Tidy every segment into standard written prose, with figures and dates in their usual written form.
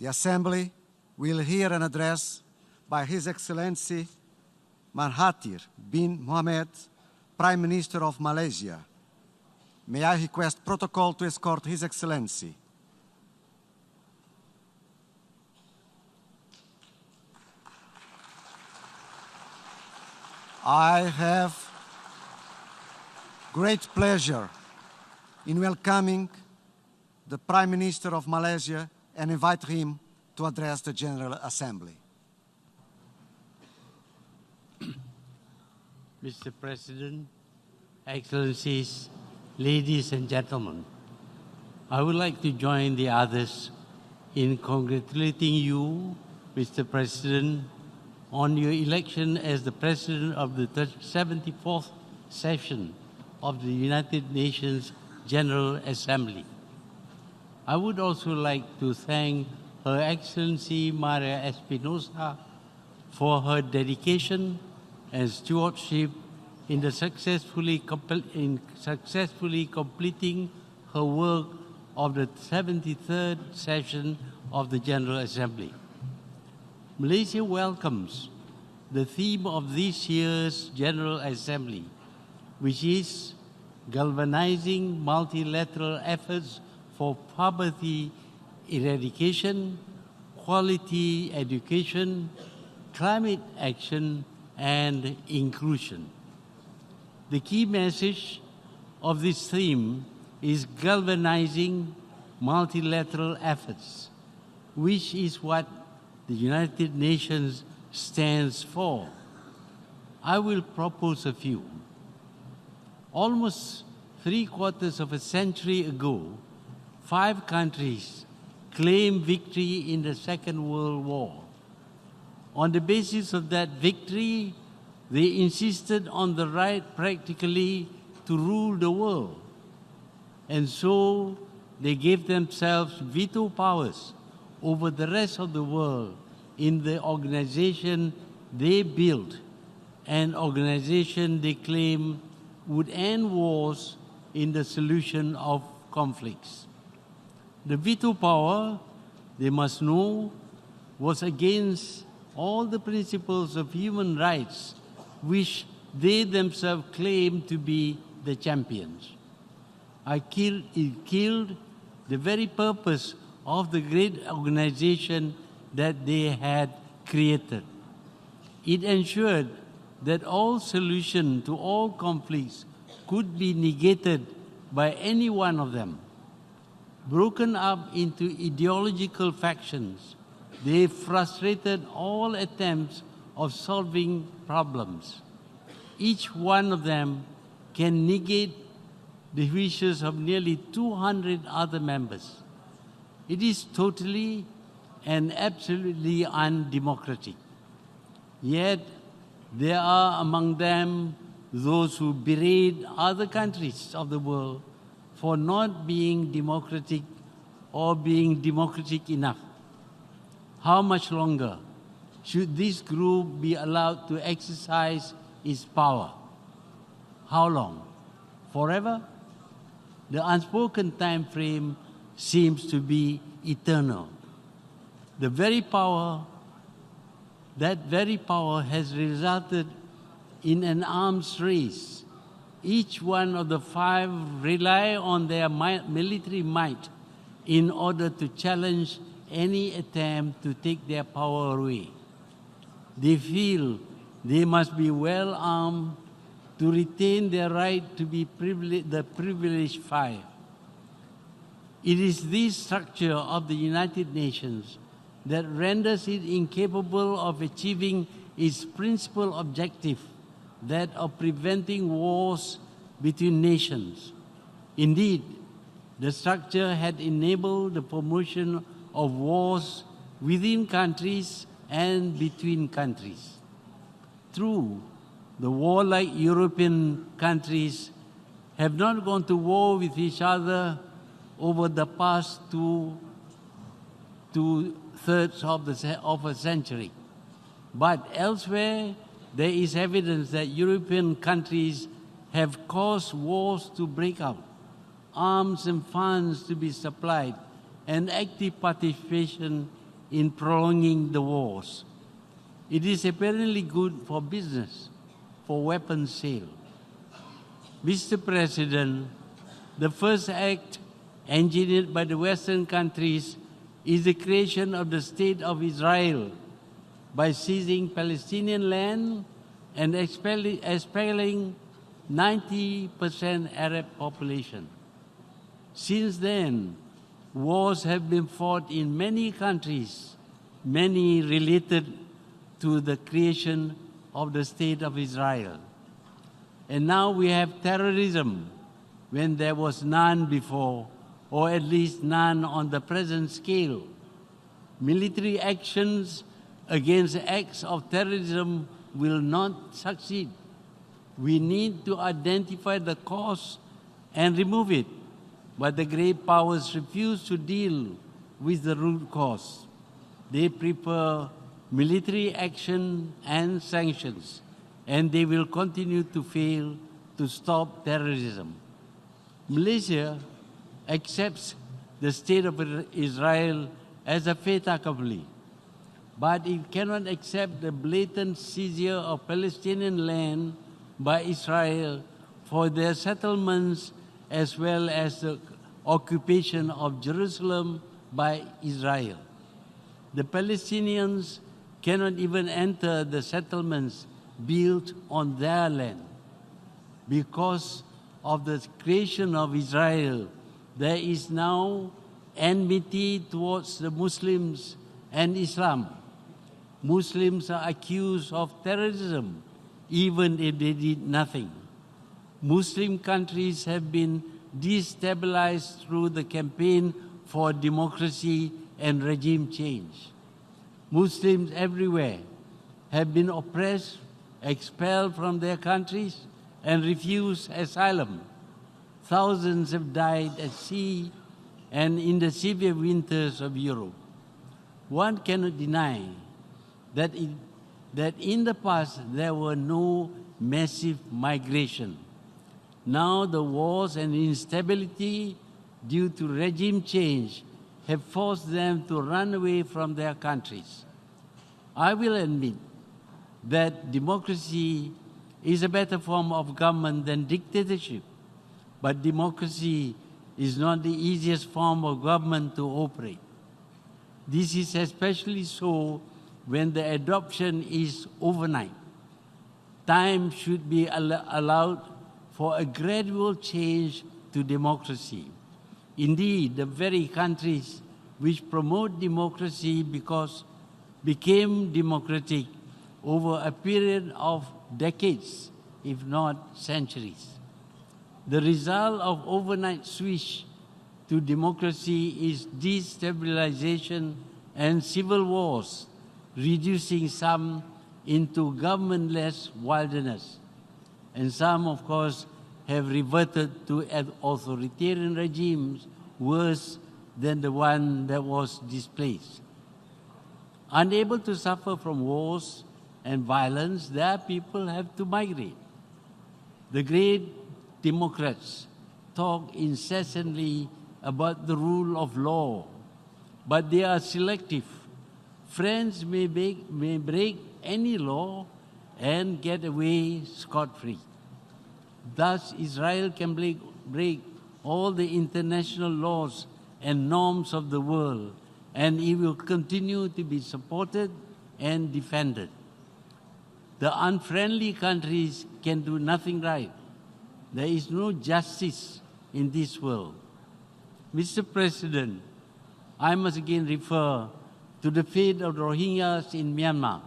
The Assembly will hear an address by His Excellency Mahathir bin Mohamad, Prime Minister of Malaysia. May I request protocol to escort His Excellency. I have great pleasure in welcoming the Prime Minister of Malaysia and invite him to address the General Assembly. Mr. President, Excellencies, ladies and gentlemen, I would like to join the others in congratulating you, Mr. President, on your election as the President of the 74th session of the United Nations General Assembly. I would also like to thank Her Excellency Maria Espinosa for her dedication and stewardship in successfully completing her work of the 73rd session of the General Assembly. Malaysia welcomes the theme of this year's General Assembly, which is galvanizing multilateral efforts for poverty eradication, quality education, climate action, and inclusion. The key message of this theme is galvanizing multilateral efforts, which is what the United Nations stands for. I will propose a few. Almost 3/4 of a century ago, 5 countries claimed victory in the Second World War. On the basis of that victory, they insisted on the right practically to rule the world. And so they gave themselves veto powers over the rest of the world in the organization they built, an organization they claim would end wars in the solution of conflicts. The veto power, they must know, was against all the principles of human rights which they themselves claimed to be the champions. It killed the very purpose of the great organization that they had created. It ensured that all solution to all conflicts could be negated by any one of them. Broken up into ideological factions, they frustrated all attempts of solving problems. Each one of them can negate the wishes of nearly 200 other members. It is totally and absolutely undemocratic. Yet, there are among them those who berate other countries of the world for not being democratic or being democratic enough. How much longer should this group be allowed to exercise its power? How long? Forever? The unspoken time frame seems to be eternal. That very power has resulted in an arms race. Each one of the 5 rely on their military might in order to challenge any attempt to take their power away. They feel they must be well armed to retain their right to be the privileged 5. It is this structure of the United Nations that renders it incapable of achieving its principal objective, that of preventing wars between nations. Indeed, the structure had enabled the promotion of wars within countries and between countries. True, the warlike European countries have not gone to war with each other over the past two-thirds of a century. But elsewhere, there is evidence that European countries have caused wars to break out, arms and funds to be supplied, and active participation in prolonging the wars. It is apparently good for business, for weapons sale. Mr. President, the first act engineered by the Western countries is the creation of the State of Israel by seizing Palestinian land and expelling 90% Arab population. Since then, wars have been fought in many countries, many related to the creation of the State of Israel. And now we have terrorism when there was none before, or at least none on the present scale. Military actions against acts of terrorism will not succeed. We need to identify the cause and remove it, but the great powers refuse to deal with the root cause. They prefer military action and sanctions, and they will continue to fail to stop terrorism. Malaysia accepts the State of Israel as a fait accompli, but it cannot accept the blatant seizure of Palestinian land by Israel for their settlements as well as the occupation of Jerusalem by Israel. The Palestinians cannot even enter the settlements built on their land. Because of the creation of Israel, there is now enmity towards the Muslims and Islam. Muslims are accused of terrorism, even if they did nothing. Muslim countries have been destabilized through the campaign for democracy and regime change. Muslims everywhere have been oppressed, expelled from their countries, and refused asylum. Thousands have died at sea and in the severe winters of Europe. One cannot deny that in the past there were no massive migration. Now the wars and instability due to regime change have forced them to run away from their countries. I will admit that democracy is a better form of government than dictatorship, but democracy is not the easiest form of government to operate. This is especially so when the adoption is overnight. Time should be allowed for a gradual change to democracy. Indeed, the very countries which promote democracy became democratic over a period of decades, if not centuries. The result of overnight switch to democracy is destabilization and civil wars, reducing some into governmentless wilderness. And some, of course, have reverted to authoritarian regimes worse than the one that was displaced. Unable to suffer from wars and violence, their people have to migrate. The great democrats talk incessantly about the rule of law, but they are selective. France may break any law and get away scot-free. Thus, Israel can break all the international laws and norms of the world, and it will continue to be supported and defended. The unfriendly countries can do nothing right. There is no justice in this world. Mr. President, I must again refer to the fate of the Rohingyas in Myanmar.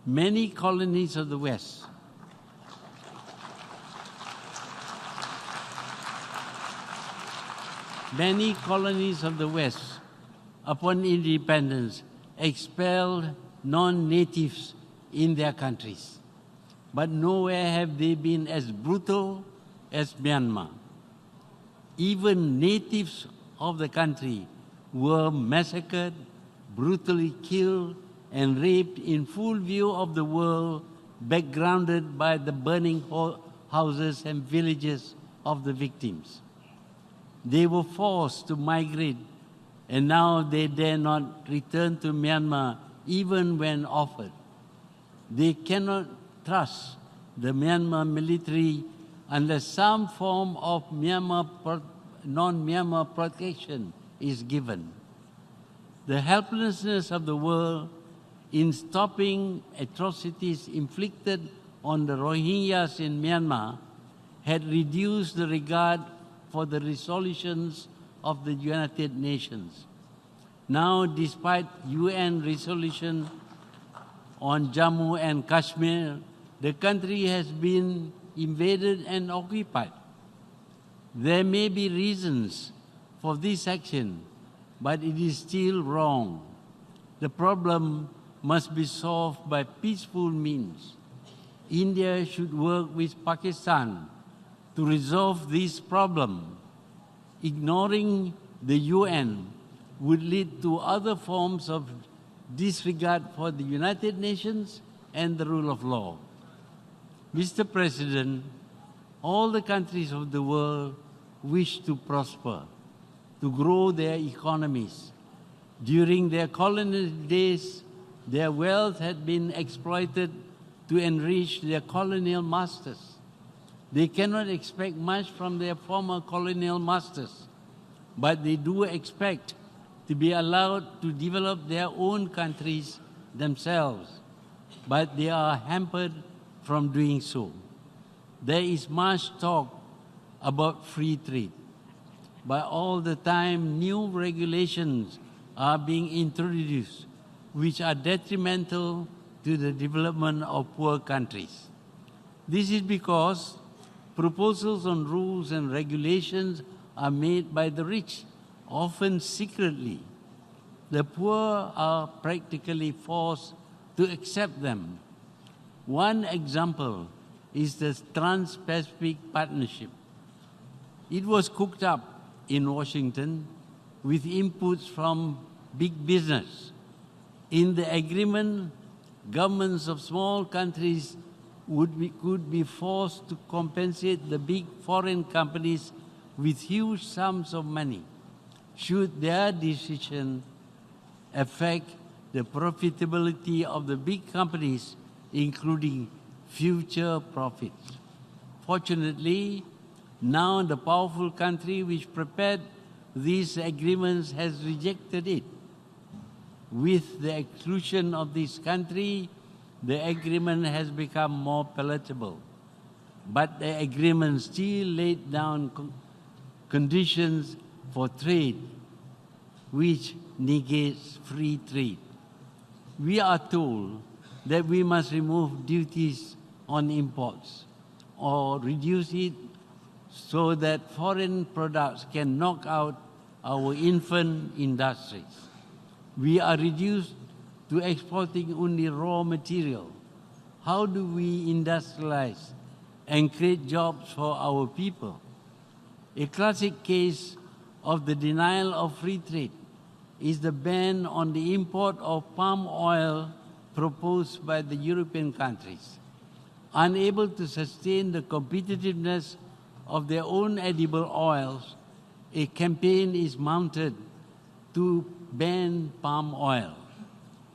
Many colonies of the West upon independence, expelled non-natives in their countries. But nowhere have they been as brutal as Myanmar. Even natives of the country were massacred, brutally killed, and raped in full view of the world, backgrounded by the burning houses and villages of the victims. They were forced to migrate and now they dare not return to Myanmar even when offered. They cannot trust the Myanmar military unless some form of non-Myanmar protection is given. The helplessness of the world in stopping atrocities inflicted on the Rohingyas in Myanmar had reduced the regard for the resolutions of the United Nations. Now, despite UN resolution on Jammu and Kashmir, the country has been invaded and occupied. There may be reasons for this action, but it is still wrong. The problem must be solved by peaceful means. India should work with Pakistan to resolve this problem. Ignoring the UN would lead to other forms of disregard for the United Nations and the rule of law. Mr. President, all the countries of the world wish to prosper, to grow their economies. During their colonial days, their wealth had been exploited to enrich their colonial masters. They cannot expect much from their former colonial masters, but they do expect to be allowed to develop their own countries themselves, but they are hampered from doing so. There is much talk about free trade, but all the time new regulations are being introduced which are detrimental to the development of poor countries. This is because proposals on rules and regulations are made by the rich, often secretly. The poor are practically forced to accept them. One example is the Trans-Pacific Partnership. It was cooked up in Washington with inputs from big business. In the agreement, governments of small countries could be forced to compensate the big foreign companies with huge sums of money should their decision affect the profitability of the big companies, including future profits. Fortunately, now the powerful country which prepared these agreements has rejected it. With the exclusion of this country, the agreement has become more palatable. But the agreement still laid down conditions for trade, which negates free trade. We are told that we must remove duties on imports or reduce it so that foreign products can knock out our infant industries. We are reduced to exporting only raw material. How do we industrialize and create jobs for our people? A classic case of the denial of free trade is the ban on the import of palm oil proposed by the European countries. Unable to sustain the competitiveness of their own edible oils, a campaign is mounted to ban palm oil.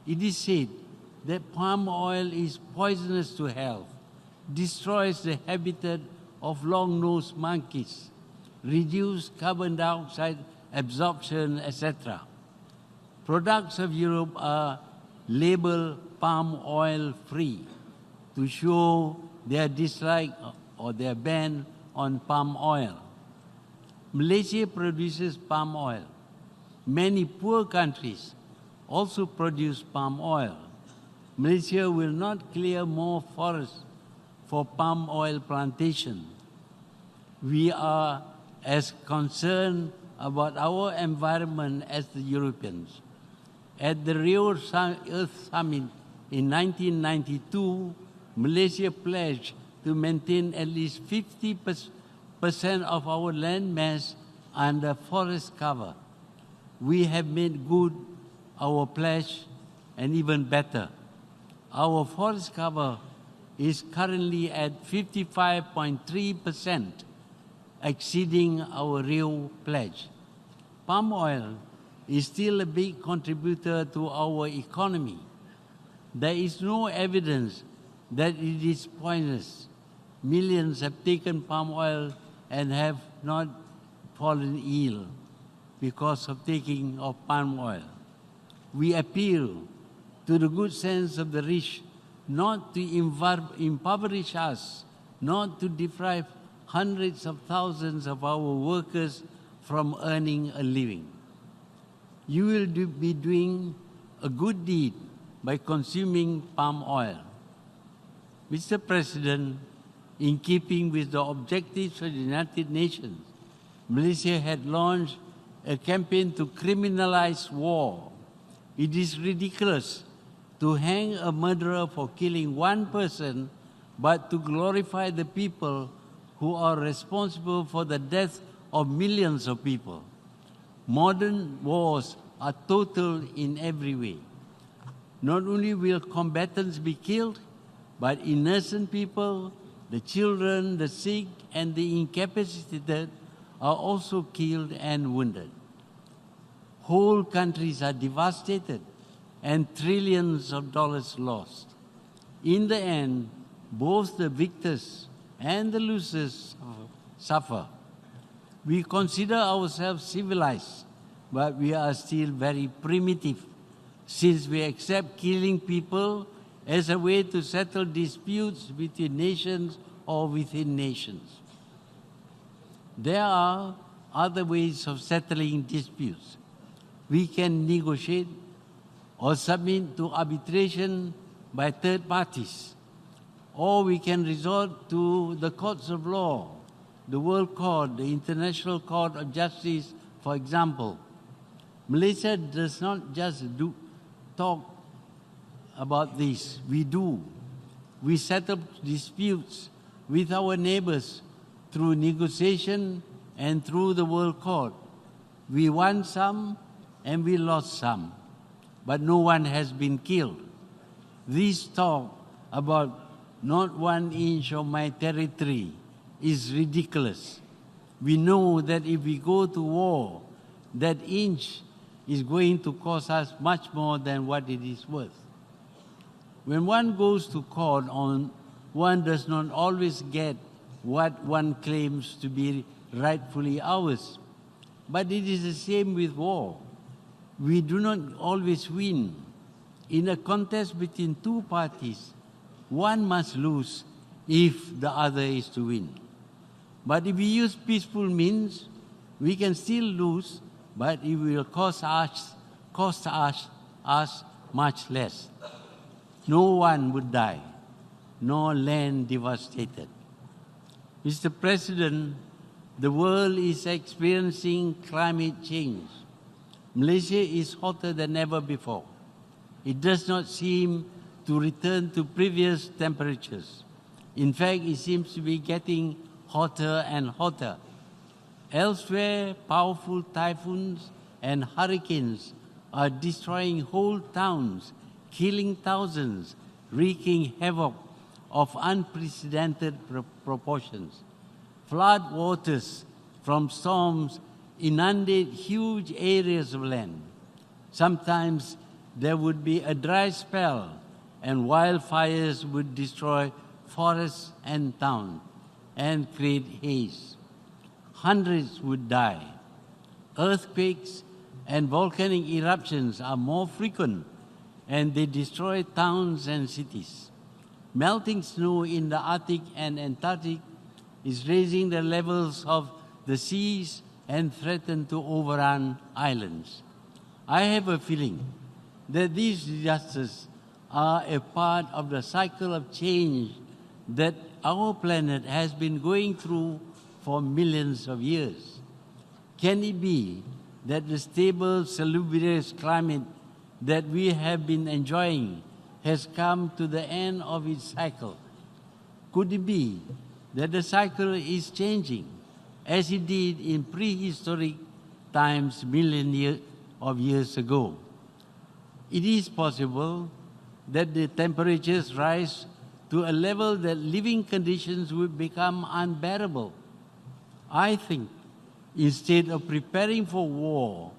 It is said that palm oil is poisonous to health, destroys the habitat of long-nosed monkeys, reduces carbon dioxide absorption, etc. Products of Europe are labeled palm oil free to show their dislike or their ban on palm oil. Malaysia produces palm oil. Many poor countries also produce palm oil. Malaysia will not clear more forests for palm oil plantation. We are as concerned about our environment as the Europeans. At the Rio Earth Summit in 1992, Malaysia pledged to maintain at least 50% of our land mass under forest cover. We have made good our pledge and even better. Our forest cover is currently at 55.3%, exceeding our Rio pledge. Palm oil is still a big contributor to our economy. There is no evidence that it is poisonous. Millions have taken palm oil and have not fallen ill because of taking of palm oil. We appeal to the good sense of the rich not to impoverish us, not to deprive hundreds of thousands of our workers from earning a living. You will be doing a good deed by consuming palm oil. Mr. President, in keeping with the objectives of the United Nations, Malaysia had launched a campaign to criminalize war. It is ridiculous to hang a murderer for killing one person, but to glorify the people who are responsible for the death of millions of people. Modern wars are total in every way. Not only will combatants be killed, but innocent people, the children, the sick, and the incapacitated are also killed and wounded. Whole countries are devastated and trillions of dollars lost. In the end, both the victors and the losers suffer. We consider ourselves civilized, but we are still very primitive, since we accept killing people as a way to settle disputes between nations or within nations. There are other ways of settling disputes. We can negotiate or submit to arbitration by third parties, or we can resort to the courts of law, the World Court, the International Court of Justice, for example. Malaysia does not just talk about this, we do. We settle disputes with our neighbors through negotiation and through the World Court. We won some and we lost some, but no one has been killed. This talk about not 1 inch of my territory is ridiculous. We know that if we go to war, that inch is going to cost us much more than what it is worth. When one goes to court, one does not always get what one claims to be rightfully ours. But it is the same with war. We do not always win. In a contest between two parties, one must lose if the other is to win. But if we use peaceful means, we can still lose, but it will cost us much less. No one would die, no land devastated. Mr. President, the world is experiencing climate change. Malaysia is hotter than ever before. It does not seem to return to previous temperatures. In fact, it seems to be getting hotter and hotter. Elsewhere, powerful typhoons and hurricanes are destroying whole towns, killing thousands, wreaking havoc of unprecedented proportions. Flood waters from storms inundate huge areas of land. Sometimes there would be a dry spell and wildfires would destroy forests and towns and create haze. Hundreds would die. Earthquakes and volcanic eruptions are more frequent and they destroy towns and cities. Melting snow in the Arctic and Antarctic is raising the levels of the seas and threaten to overrun islands. I have a feeling that these disasters are a part of the cycle of change that our planet has been going through for millions of years. Can it be that the stable, salubrious climate that we have been enjoying has come to the end of its cycle? Could it be that the cycle is changing as it did in prehistoric times millions of years ago? It is possible that the temperatures rise to a level that living conditions will become unbearable. I think instead of preparing for war,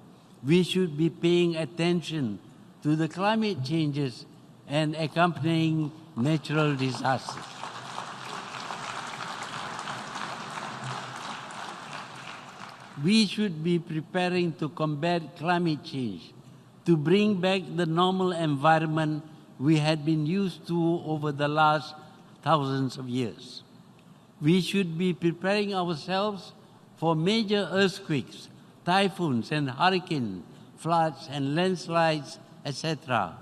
we should be paying attention to the climate changes and accompanying natural disasters. We should be preparing to combat climate change, to bring back the normal environment we had been used to over the last thousands of years. We should be preparing ourselves for major earthquakes, typhoons and hurricanes, floods and landslides, etc.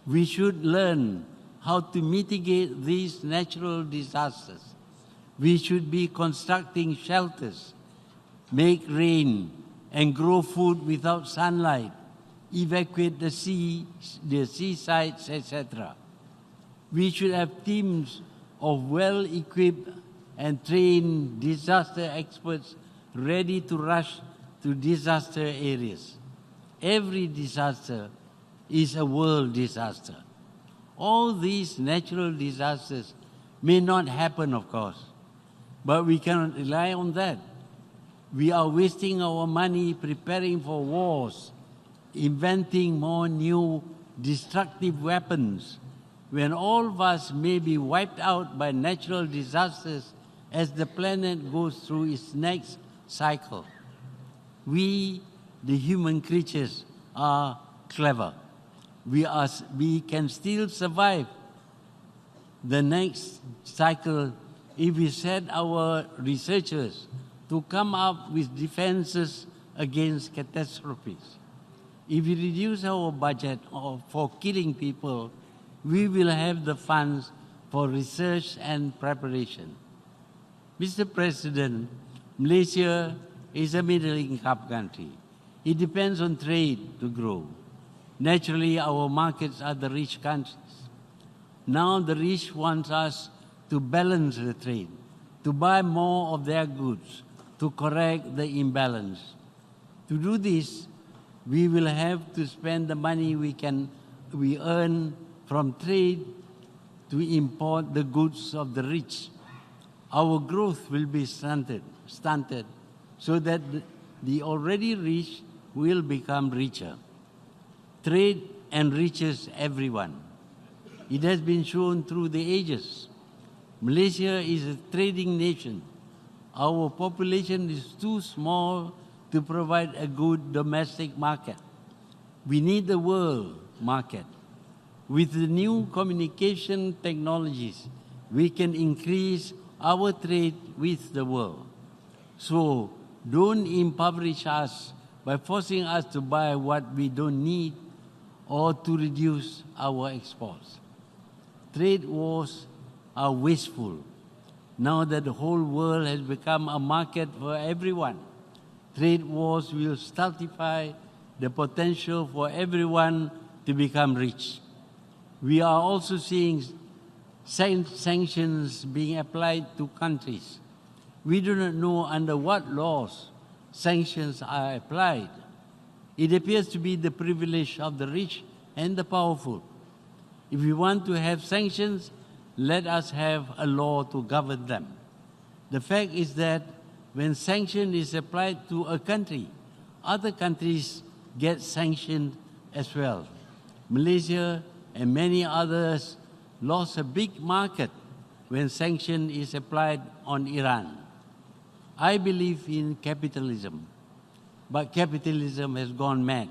We should learn how to mitigate these natural disasters. We should be constructing shelters, make rain and grow food without sunlight, evacuate the seasides, etc. We should have teams of well-equipped and trained disaster experts ready to rush to disaster areas. Every disaster is a world disaster. All these natural disasters may not happen, of course, but we cannot rely on that. We are wasting our money preparing for wars, inventing more new destructive weapons, when all of us may be wiped out by natural disasters as the planet goes through its next cycle. We, the human creatures, are clever. We can still survive the next cycle if we set our researchers to come up with defenses against catastrophes. If we reduce our budget for killing people, we will have the funds for research and preparation. Mr. President, Malaysia is a middle-income country. It depends on trade to grow. Naturally, our markets are the rich countries. Now the rich want us to balance the trade, to buy more of their goods, to correct the imbalance. To do this, we will have to spend the money we earn from trade to import the goods of the rich. Our growth will be stunted so that the already rich will become richer. Trade enriches everyone. It has been shown through the ages. Malaysia is a trading nation. Our population is too small to provide a good domestic market. We need the world market. With the new communication technologies, we can increase our trade with the world. So don't impoverish us by forcing us to buy what we don't need or to reduce our exports. Trade wars are wasteful. Now that the whole world has become a market for everyone, trade wars will stultify the potential for everyone to become rich. We are also seeing sanctions being applied to countries. We do not know under what laws sanctions are applied. It appears to be the privilege of the rich and the powerful. If we want to have sanctions, let us have a law to govern them. The fact is that when sanction is applied to a country, other countries get sanctioned as well. Malaysia and many others lost a big market when sanction is applied on Iran. I believe in capitalism, but capitalism has gone mad.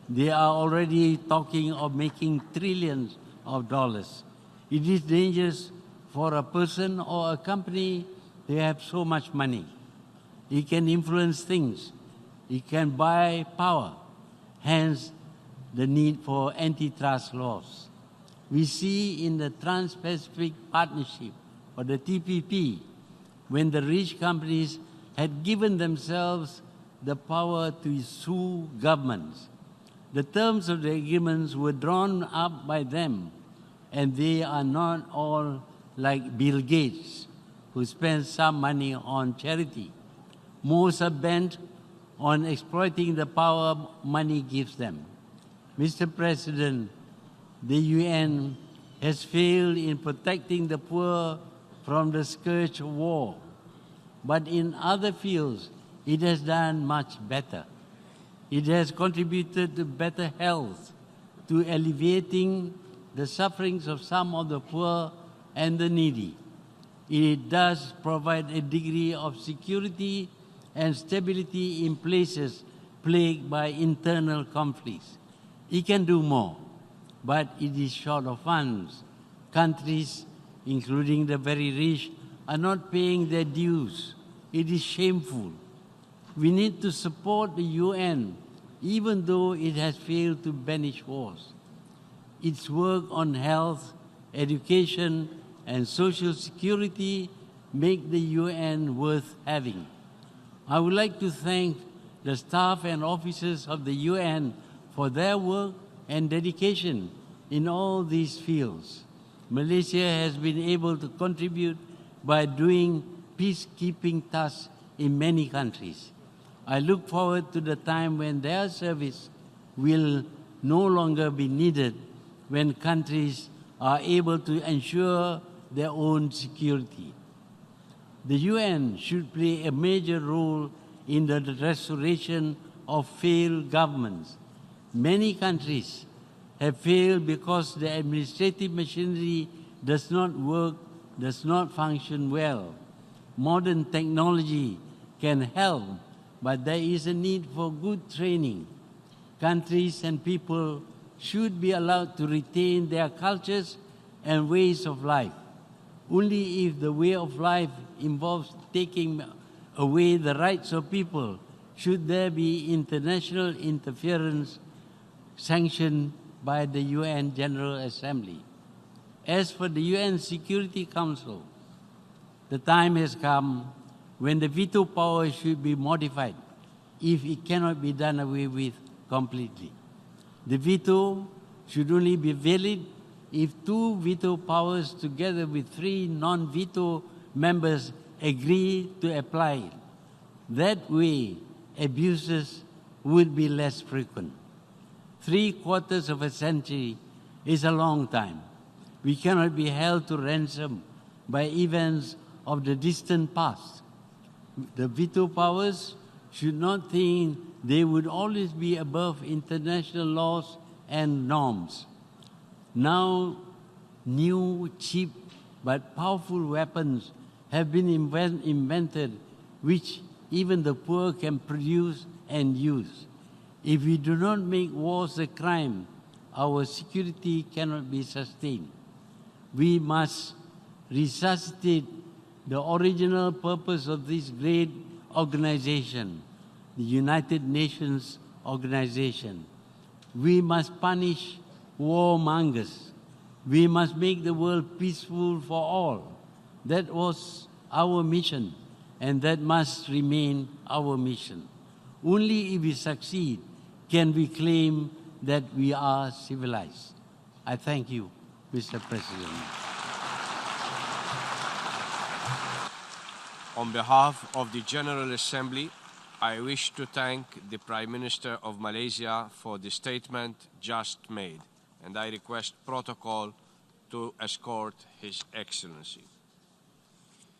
They are already talking of making trillions of dollars. It is dangerous for a person or a company to have so much money. It can influence things. It can buy power. Hence, the need for antitrust laws. We see in the Trans-Pacific Partnership, or the TPP, when the rich companies had given themselves the power to sue governments. The terms of the agreements were drawn up by them, and they are not all like Bill Gates, who spends some money on charity. Most are bent on exploiting the power money gives them. Mr. President, the UN has failed in protecting the poor from the scourge of war, but in other fields, it has done much better. It has contributed to better health, to alleviating the sufferings of some of the poor and the needy. It does provide a degree of security and stability in places plagued by internal conflicts. It can do more, but it is short of funds. Countries, including the very rich, are not paying their dues. It is shameful. We need to support the UN, even though it has failed to banish wars. Its work on health, education, and social security make the UN worth having. I would like to thank the staff and officers of the UN for their work and dedication in all these fields. Malaysia has been able to contribute by doing peacekeeping tasks in many countries. I look forward to the time when their service will no longer be needed, when countries are able to ensure their own security. The UN should play a major role in the restoration of failed governments. Many countries have failed because the administrative machinery does not work, does not function well. Modern technology can help, but there is a need for good training. Countries and people should be allowed to retain their cultures and ways of life. Only if the way of life involves taking away the rights of people should there be international interference sanctioned by the UN General Assembly. As for the UN Security Council, the time has come when the veto power should be modified if it cannot be done away with completely. The veto should only be valid if 2 veto powers together with 3 non-veto members agree to apply it. That way, abuses would be less frequent. 3/4 of a century is a long time. We cannot be held to ransom by events of the distant past. The veto powers should not think they would always be above international laws and norms. Now, new, cheap, but powerful weapons have been invented, which even the poor can produce and use. If we do not make wars a crime, our security cannot be sustained. We must resuscitate the original purpose of this great organization, the United Nations Organization. We must punish warmongers. We must make the world peaceful for all. That was our mission, and that must remain our mission. Only if we succeed can we claim that we are civilized. I thank you, Mr. President. On behalf of the General Assembly, I wish to thank the Prime Minister of Malaysia for the statement just made, and I request protocol to escort His Excellency.